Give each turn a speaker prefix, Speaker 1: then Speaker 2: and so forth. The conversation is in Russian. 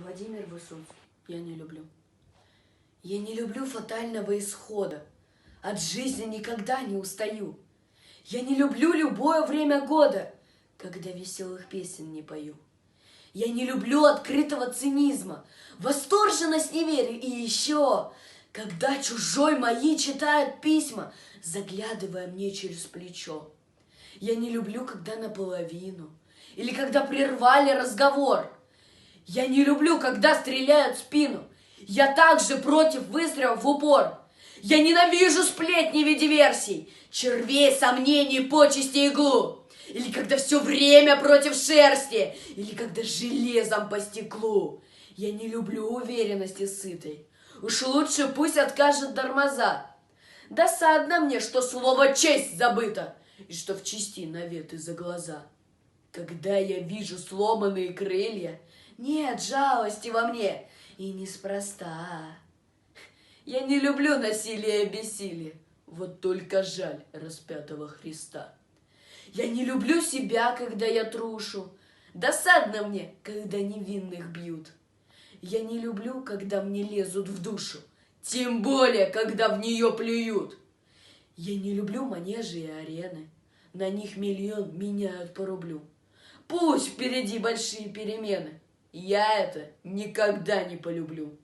Speaker 1: Владимир Высоцкий. Я не люблю. Я не люблю фатального исхода. От жизни никогда не устаю. Я не люблю любое время года, когда веселых песен не пою. Я не люблю открытого цинизма, восторженность неверия и еще, когда чужой мои читают письма, заглядывая мне через плечо. Я не люблю, когда наполовину, или когда прервали разговор. Я не люблю, когда стреляют в спину. Я также против выстрелов в упор. Я ненавижу сплетни в виде версий, червей, сомнений, почести, иглу. Или когда все время против шерсти, или когда железом по стеклу. Я не люблю уверенности сытой. Уж лучше пусть откажет тормоза. Досадно мне, что слово «честь» забыто, и что в чести наветы за глаза. Когда я вижу сломанные крылья, нет жалости во мне, и неспроста. Я не люблю насилие и бессилие, вот только жаль распятого Христа. Я не люблю себя, когда я трушу, досадно мне, когда невинных бьют. Я не люблю, когда мне лезут в душу, тем более, когда в нее плюют. Я не люблю манежи и арены, на них миллион меняют по рублю. Пусть впереди большие перемены, я это никогда не полюблю.